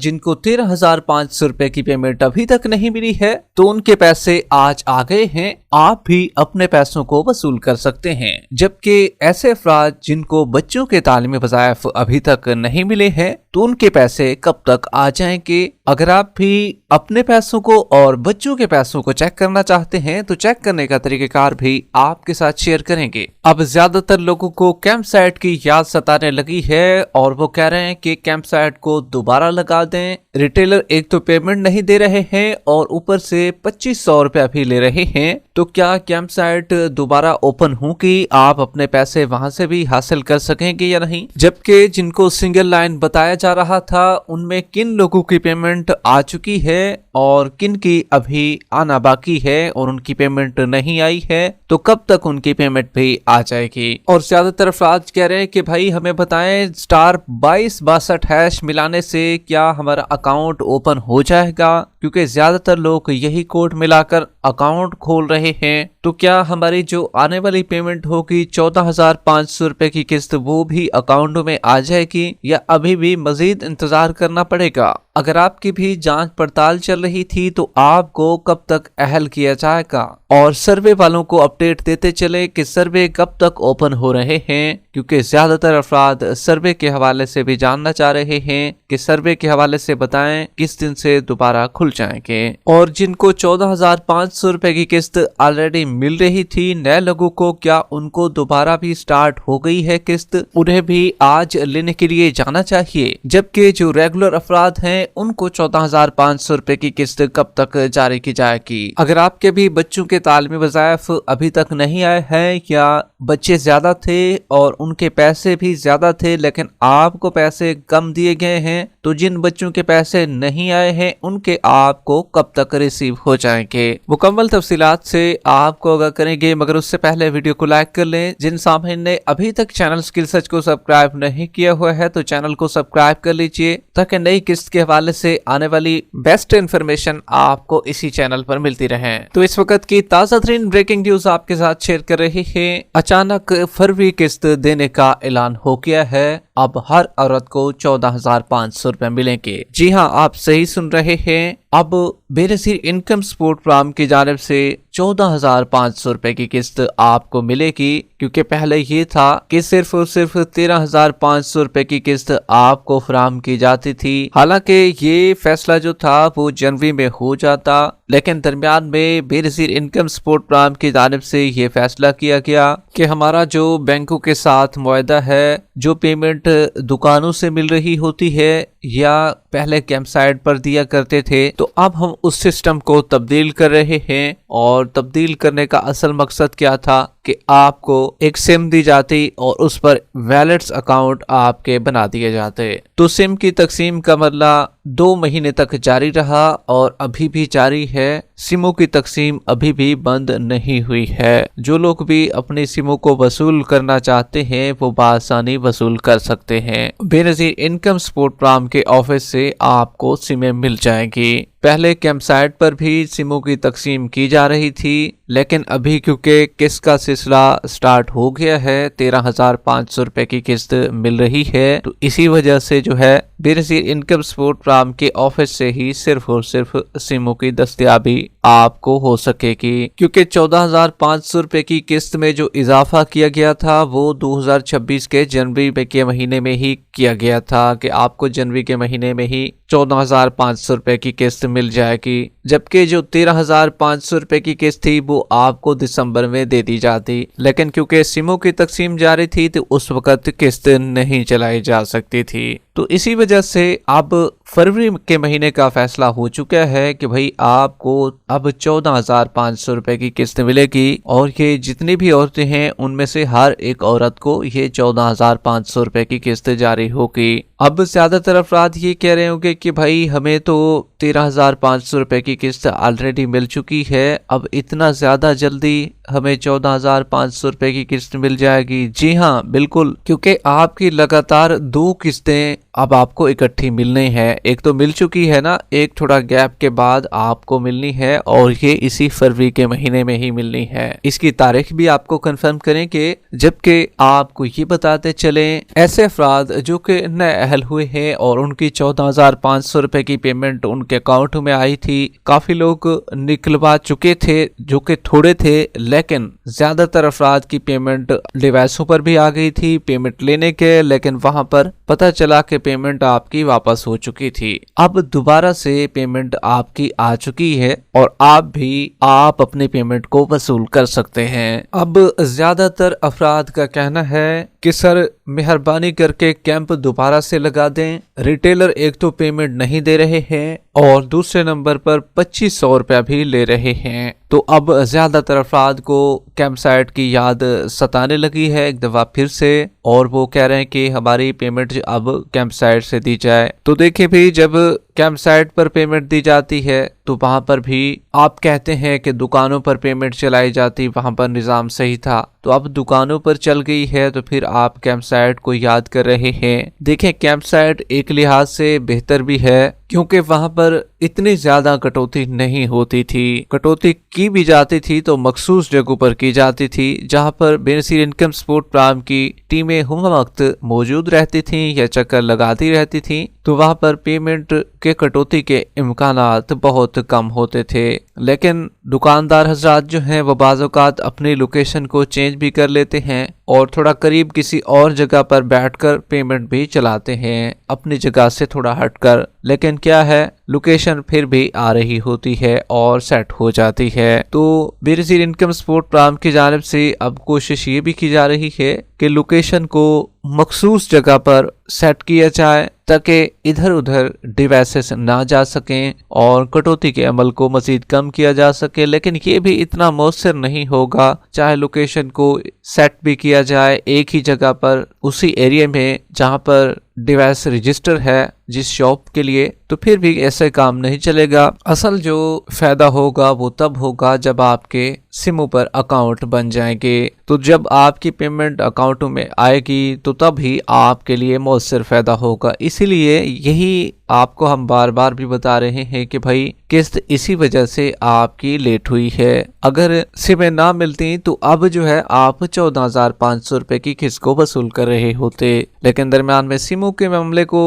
जिनको 13,500 रुपए की पेमेंट अभी तक नहीं मिली है, तो उनके पैसे आज आ गए हैं। आप भी अपने पैसों को वसूल कर सकते हैं। जबकि ऐसे अफराद जिनको बच्चों के तालीमी वज़ाइफ अभी तक नहीं मिले हैं, तो उनके पैसे कब तक आ जाएंगे। अगर आप भी अपने पैसों को और बच्चों के पैसों को चेक करना चाहते हैं, तो चेक करने का तरीकेकार भी आपके साथ शेयर करेंगे। अब ज्यादातर लोगों को कैंप साइट की याद सताने लगी है और वो कह रहे हैं कि कैंप साइट को दोबारा लगा दें। रिटेलर एक तो पेमेंट नहीं दे रहे हैं और ऊपर से 2500 रुपया भी ले रहे हैं। तो क्या कैंप साइट दोबारा ओपन होगी, आप अपने पैसे वहां से भी हासिल कर सकेंगे या नहीं। जबकि जिनको सिंगल लाइन बताया जा रहा था, उनमें किन लोगों की पेमेंट आ चुकी है और किन की अभी आना बाकी है और उनकी पेमेंट नहीं आई है, तो कब तक उनकी पेमेंट भी आ जाएगी। और ज्यादातर अफराद कह रहे हैं कि भाई हमें बताएं *2262# मिलाने से क्या हमारा अकाउंट ओपन हो जाएगा, क्योंकि ज्यादातर लोग यही कोड मिलाकर अकाउंट खोल रहे हैं। तो क्या हमारी जो आने वाली पेमेंट होगी 14,500 रुपए की किस्त, वो भी अकाउंट में आ जाएगी या अभी भी मजीद इंतजार करना पड़ेगा। अगर आपकी भी जांच पड़ताल चल रही थी, तो आपको कब तक अहल किया जाएगा। और सर्वे वालों को अपडेट देते चले कि सर्वे कब तक ओपन हो रहे हैं, क्योंकि ज्यादातर अफराद सर्वे के हवाले से भी जानना चाह रहे हैं कि सर्वे के हवाले से बताएं किस दिन से दोबारा खुल जाएंगे। और जिनको 14,500 रुपए की किस्त ऑलरेडी मिल रही थी नए लोगों को, क्या उनको दोबारा भी स्टार्ट हो गई है किस्त, उन्हें भी आज लेने के लिए जाना चाहिए। जबकि जो रेगुलर अफराद हैं, उनको 14,500 रुपए की किस्त कब तक जारी की जाएगी। अगर आपके भी बच्चों के तालीमी वज़ाइफ अभी तक नहीं आए हैं, या बच्चे ज्यादा थे और उनके पैसे भी ज्यादा थे लेकिन आपको पैसे कम दिए गए हैं, तो जिन बच्चों के पैसे नहीं आए हैं उनके आपको कब तक रिसीव हो जाएंगे। मुकम्मल तफसीलात से आपको आगाह करेंगे, मगर उससे पहले वीडियो को लाइक कर लें। जिन सामने ने अभी तक चैनल स्किल सर्च को सब्सक्राइब नहीं किया हुआ है, तो चैनल को सब्सक्राइब कर लीजिए, ताकि नई किस्त के हवाले से आने वाली बेस्ट इन्फॉर्मेशन आपको इसी चैनल पर मिलती रहे। तो इस वक्त की ताज़ा तरीन ब्रेकिंग न्यूज आपके साथ शेयर कर रहे हैं। अचानक फरवरी किस्त देने का ऐलान हो गया है। अब हर औरत को 14,500 रुपए मिलेंगे। जी हां, आप सही सुन रहे हैं। अब बेनज़ीर इनकम सपोर्ट प्रोग्राम की जानिब से 14,500 रुपए की किस्त आपको मिलेगी, क्योंकि पहले ये था कि सिर्फ और सिर्फ 13,500 रुपए की किस्त आपको फराहम की जाती थी। हालांकि ये फैसला जो था वो जनवरी में हो जाता, लेकिन दरमियान में बेनज़ीर इनकम सपोर्ट प्रोग्राम की जानिब से ये फैसला किया गया कि हमारा जो बैंकों के साथ मुआहदा है, जो पेमेंट दुकानों से मिल रही होती है या पहले कैंप साइट पर दिया करते थे, तो अब हम उस सिस्टम को तब्दील कर रहे हैं। और तब्दील करने का असल मकसद क्या था कि आपको एक सिम दी जाती और उस पर वैलेट्स अकाउंट आपके बना दिए जाते। तो सिम की तकसीम का मरला 2 महीने तक जारी रहा और अभी भी जारी है। सिमों की तकसीम अभी भी बंद नहीं हुई है। जो लोग भी अपनी सिमों को वसूल करना चाहते हैं, वो बआसानी वसूल कर सकते हैं। बेनज़ीर इनकम सपोर्ट प्रोग्राम के ऑफिस से आपको सिमें मिल जाएंगी। पहले कैंप साइट पर भी सिमों की तकसीम की जा रही थी, लेकिन अभी क्योंकि किस्त का सिलसिला स्टार्ट हो गया है, 13,500 रुपए की किस्त मिल रही है, तो इसी वजह से जो है बेनज़ीर इनकम सपोर्ट प्रोग्राम के ऑफिस से ही सिर्फ और सिर्फ सिमों की दस्तयाबी आपको हो सकेगी। क्योंकि 14,500 रुपए की किस्त में जो इजाफा किया गया था, वो 2026 के जनवरी के महीने में ही किया गया था कि आपको जनवरी के महीने में ही 14,500 रुपए की किस्त मिल जाएगी। जबकि जो 13,500 रुपए की किस्त थी वो आपको दिसंबर में दे दी जाती, लेकिन क्योंकि सिमों की तकसीम जारी थी तो उस वक्त किस्त नहीं चलाई जा सकती थी। तो इसी वजह से अब फरवरी के महीने का फैसला हो चुका है कि भाई आपको अब 14,500 रुपए की किस्त मिलेगी, और ये जितनी भी औरतें हैं उनमें से हर एक औरत को ये 14,500 रुपए की किस्त जारी होगी। अब ज्यादातर अफराद ये कह रहे होंगे कि भाई हमें तो 13,500 रुपए की किस्त ऑलरेडी मिल चुकी है, अब इतना ज्यादा जल्दी हमें 14,500 रुपए की किस्त मिल जाएगी। जी हाँ, बिल्कुल, क्योंकि आपकी लगातार 2 किस्तें अब आपको इकट्ठी मिलनी है। एक तो मिल चुकी है ना, एक थोड़ा गैप के बाद आपको मिलनी है और ये इसी फरवरी के महीने में ही मिलनी है। इसकी तारीख भी आपको कंफर्म करेंगे, जबकि आपको ये बताते चले ऐसे अफराद जो कि नए अहल हुए हैं और उनकी 14,500 रुपए की पेमेंट उनके अकाउंट में आई थी, काफी लोग निकलवा चुके थे जो कि थोड़े थे, लेकिन ज्यादातर अफराद की पेमेंट डिवाइसों पर भी आ गई थी पेमेंट लेने के, लेकिन वहां पर पता चला कि पेमेंट आपकी वापस हो चुकी थी। अब दोबारा से पेमेंट आपकी आ चुकी है और आप अपनी पेमेंट को वसूल कर सकते हैं। अब ज्यादातर अफराद का कहना है कि सर मेहरबानी करके कैंप दोबारा से लगा दें। रिटेलर एक तो पेमेंट नहीं दे रहे हैं और दूसरे नंबर पर 2500 रुपया भी ले रहे हैं। तो अब ज्यादातर अफराद को कैंप साइट की याद सताने लगी है एक दफा फिर से, और वो कह रहे हैं कि हमारी पेमेंट अब कैंप साइट से दी जाए। तो देखिए भी, जब कैंप साइट पर पेमेंट दी जाती है तो वहां पर भी आप कहते हैं कि दुकानों पर पेमेंट चलाई जाती, वहां पर निजाम सही था, तो अब दुकानों पर चल गई है तो फिर आप कैंप साइट को याद कर रहे हैं। देखें, कैंप साइट एक लिहाज से बेहतर भी है क्योंकि वहां पर इतनी ज्यादा कटौती नहीं होती थी। कटौती की भी जाती थी तो मखसूस जगहों पर की जाती थी जहां पर बेनसीर इनकम सपोर्ट प्रोग्राम की टीमें हर वक्त मौजूद रहती थीं या चक्कर लगाती रहती थीं, तो वहां पर पेमेंट के कटौती के इम्कानात बहुत कम होते थे। लेकिन दुकानदार हजरात जो हैं वो बाज़ औक़ात अपनी लोकेशन को चेंज भी कर लेते हैं और थोड़ा करीब किसी और जगह पर बैठकर पेमेंट भी चलाते हैं अपनी जगह से थोड़ा हटकर, लेकिन क्या है लोकेशन फिर भी आ रही होती है और सेट हो जाती है। तो बेनसीर इनकम सपोर्ट प्रोग्राम की जानिब से अब कोशिश ये भी की जा रही है कि लोकेशन को मखसूस जगह पर सेट किया जाए ताकि इधर उधर डिवाइसेस ना जा सकें और कटौती के अमल को मजीद कम किया जा सके। लेकिन ये भी इतना मौसर नहीं होगा, चाहे लोकेशन को सेट भी किया जाए एक ही जगह पर उसी एरिया में जहां पर डिवाइस रजिस्टर है जिस शॉप के लिए, तो फिर भी ऐसे काम नहीं चलेगा। असल जो फायदा होगा वो तब होगा जब आपके सिमों पर अकाउंट बन जाएंगे। तो जब आपकी पेमेंट अकाउंटों में आएगी तो तब ही आपके लिए मौसर फायदा होगा। इसीलिए यही आपको हम बार बार भी बता रहे हैं कि भाई किस्त इसी वजह से आपकी लेट हुई है। अगर सिमें ना मिलती तो अब जो है आप 14,500 रुपए की किस्त को वसूल कर रहे होते, लेकिन दरमियान में सिमों के मामले को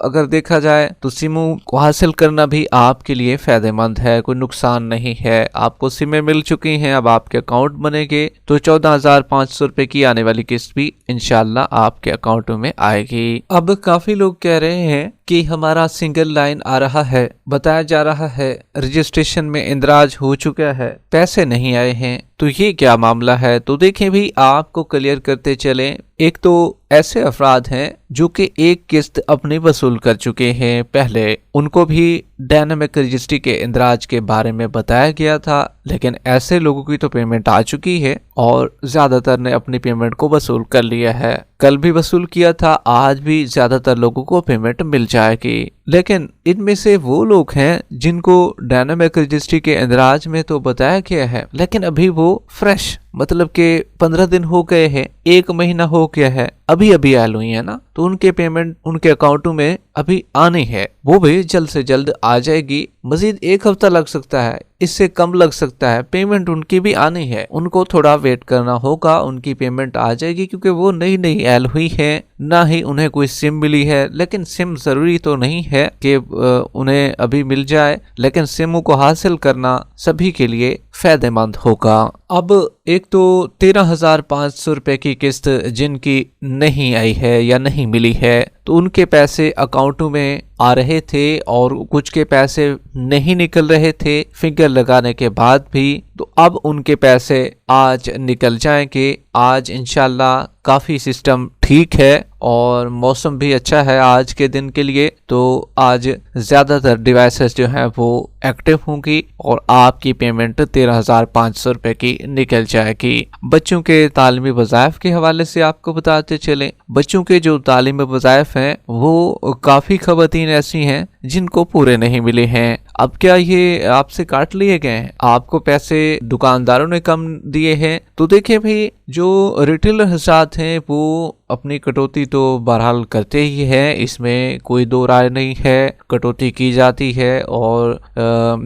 अगर देखा जाए तो सिमों को हासिल करना भी आपके लिए फायदेमंद है, कोई नुकसान नहीं है। आपको सिमें मिल चुकी हैं, अब आपके अकाउंट बनेंगे तो 14,500 रुपए की आने वाली किस्त भी इंशाल्लाह आपके अकाउंटों में आएगी। अब काफी लोग कह रहे हैं कि हमारा सिंगल लाइन आ रहा है, बताया जा रहा है रजिस्ट्रेशन में इंदराज हो चुका है, पैसे नहीं आए हैं, तो ये क्या मामला है। तो देखें भी, आपको क्लियर करते चलें। एक तो ऐसे अफराद हैं जो कि एक किस्त अपनी वसूल कर चुके हैं पहले, उनको भी डायनामिक रजिस्ट्री के इंदराज के बारे में बताया गया था, लेकिन ऐसे लोगों की तो पेमेंट आ चुकी है और ज्यादातर ने अपनी पेमेंट को वसूल कर लिया है। कल भी वसूल किया था, आज भी ज्यादातर लोगों को पेमेंट मिल जाएगी। लेकिन इनमें से वो लोग हैं जिनको डायनामिक रजिस्ट्री के इंदराज में तो बताया गया है, लेकिन अभी वो फ्रेश मतलब के 15 दिन हो गए हैं, 1 महीना हो गया है, अभी आयल हुई है ना, तो उनके पेमेंट उनके अकाउंटों में अभी आनी है, वो भी जल्द से जल्द आ जाएगी। मजीद 1 हफ्ता लग सकता है, इससे कम लग सकता है, पेमेंट उनकी भी आनी है, उनको थोड़ा वेट करना होगा, उनकी पेमेंट आ जाएगी क्योंकि वो नई ऐड हुई है, ना ही उन्हें कोई सिम मिली है। लेकिन सिम जरूरी तो नहीं है कि उन्हें अभी मिल जाए, लेकिन सिम को हासिल करना सभी के लिए फायदेमंद होगा। अब एक तो 13,500 रुपए की किस्त जिनकी नहीं आई है या नहीं मिली है, तो उनके पैसे अकाउंटों में आ रहे थे और कुछ के पैसे नहीं निकल रहे थे फिंगर लगाने के बाद भी, तो अब उनके पैसे आज निकल जाएंगे। आज इंशाल्लाह काफी सिस्टम ठीक है और मौसम भी अच्छा है आज के दिन के लिए, तो आज ज्यादातर डिवाइसेस जो हैं वो एक्टिव होंगी और आपकी पेमेंट 13,500 रुपए की निकल जाएगी। बच्चों के तालीमी वज़ाइफ के हवाले से आपको बताते चलें, बच्चों के जो तालीमी वज़ाइफ हैं वो काफी ख़वातीन ऐसी हैं जिनको पूरे नहीं मिले हैं। अब क्या ये आपसे काट लिए गए हैं? आपको पैसे दुकानदारों ने कम दिए हैं? तो देखिए भाई, जो रिटेलर हजरात हैं वो अपनी कटौती तो बहरहाल करते ही हैं, इसमें कोई दो राय नहीं है, कटौती की जाती है। और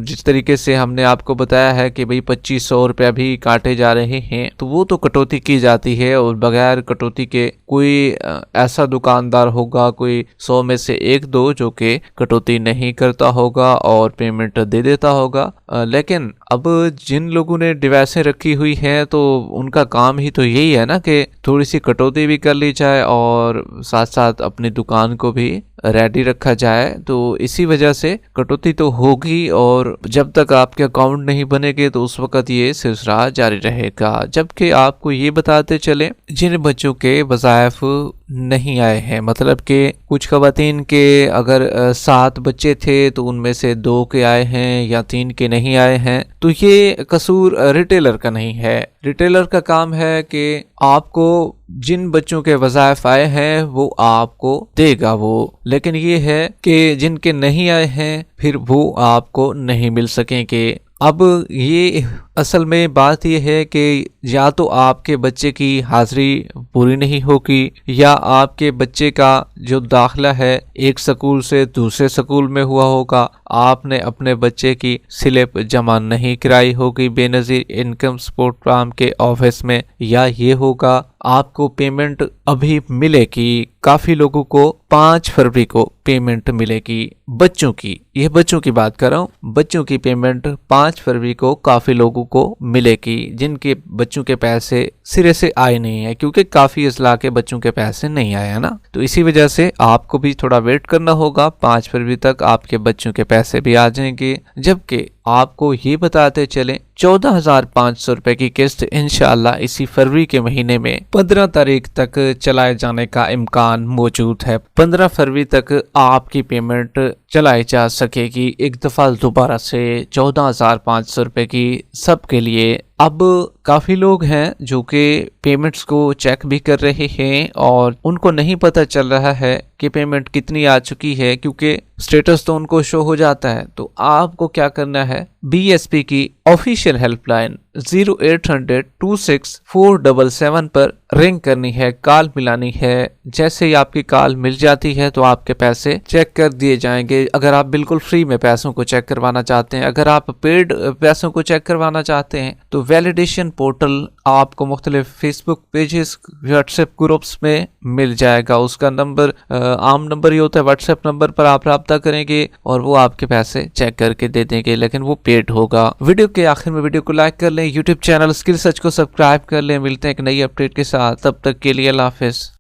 जिस तरीके से हमने आपको बताया है कि भाई 2500 रुपया भी काटे जा रहे हैं, तो वो तो कटौती की जाती है। और बगैर कटौती के कोई ऐसा दुकानदार होगा, कोई 100 में से एक दो, जो कि कटौती नहीं करता होगा और पेमेंट दे देता होगा। लेकिन अब जिन लोगों ने डिवाइसें रखी हुई हैं, तो उनका काम ही तो यही है ना कि थोड़ी सी कटौती भी कर ली जाए और साथ साथ अपनी दुकान को भी रेडी रखा जाए। तो इसी वजह से कटौती तो होगी, और जब तक आपके अकाउंट नहीं बनेंगे तो उस वक्त ये सिलसिला जारी रहेगा। जबकि आपको ये बताते चले, जिन बच्चों के वज़ाइफ नहीं आए हैं, मतलब कि कुछ खवातीन के अगर 7 बच्चे थे तो उनमें से 2 के आए हैं या 3 के नहीं आए हैं, तो ये कसूर रिटेलर का नहीं है। रिटेलर का काम है कि आपको जिन बच्चों के वज़ाइफ आए हैं वो आपको देगा वो, लेकिन ये है कि जिनके नहीं आए हैं फिर वो आपको नहीं मिल सकेंगे। अब ये असल में बात यह है कि या तो आपके बच्चे की हाजिरी पूरी नहीं होगी, या आपके बच्चे का जो दाखिला है एक स्कूल से दूसरे स्कूल में हुआ होगा, आपने अपने बच्चे की स्लिप जमा नहीं कराई होगी बेनज़ीर इनकम सपोर्ट प्रोग्राम के ऑफिस में, या ये होगा आपको पेमेंट अभी मिलेगी। काफी लोगों को 5 फरवरी को पेमेंट मिलेगी बच्चों की, यह बच्चों की बात कर रहा हूँ, बच्चों की पेमेंट 5 फरवरी को काफी लोगों को मिलेगी जिनके बच्चों के पैसे सिरे से आए नहीं है, क्योंकि काफी अजला के बच्चों के पैसे नहीं आए है ना। तो इसी वजह से आपको भी थोड़ा वेट करना होगा, 5 फरवरी तक आपके बच्चों के पैसे भी आ जाएंगे। जबकि आपको ये बताते चलें, 14,500 रुपए की किस्त इंशाअल्लाह इसी फरवरी के महीने में 15 तारीख तक चलाए जाने का इम्कान मौजूद है। 15 फरवरी तक आपकी पेमेंट चलाई जा सकेगी एक दफा दोबारा से 14,500 रुपए की सबके लिए। अब काफी लोग हैं जो कि पेमेंट्स को चेक भी कर रहे हैं और उनको नहीं पता चल रहा है कि पेमेंट कितनी आ चुकी है, क्योंकि स्टेटस तो उनको शो हो जाता है। तो आपको क्या करना है, बीएसपी की ऑफिशियल हेल्पलाइन 0800-26-477 पर रिंग करनी है, कॉल मिलानी है। जैसे ही आपकी कॉल मिल जाती है तो आपके पैसे चेक कर दिए जाएंगे। अगर आप बिल्कुल फ्री में पैसों को चेक करवाना चाहते हैं, अगर आप पेड पैसों को चेक करवाना चाहते हैं, तो वैलिडेशन पोर्टल आपको मुख्तलिफ फेसबुक पेजेस, व्हाट्सएप ग्रुप्स में मिल जाएगा। उसका नंबर आम नंबर ही होता है, व्हाट्सएप नंबर पर आप राब्ता करेंगे और वो आपके पैसे चेक करके दे देंगे, लेकिन वो पेड होगा। वीडियो के आखिर में वीडियो को लाइक कर लें, यूट्यूब चैनल स्किल सर्च को सब्सक्राइब कर लें। मिलते हैं एक नई अपडेट के साथ, तब तक के लिए अल्लाह हाफिज।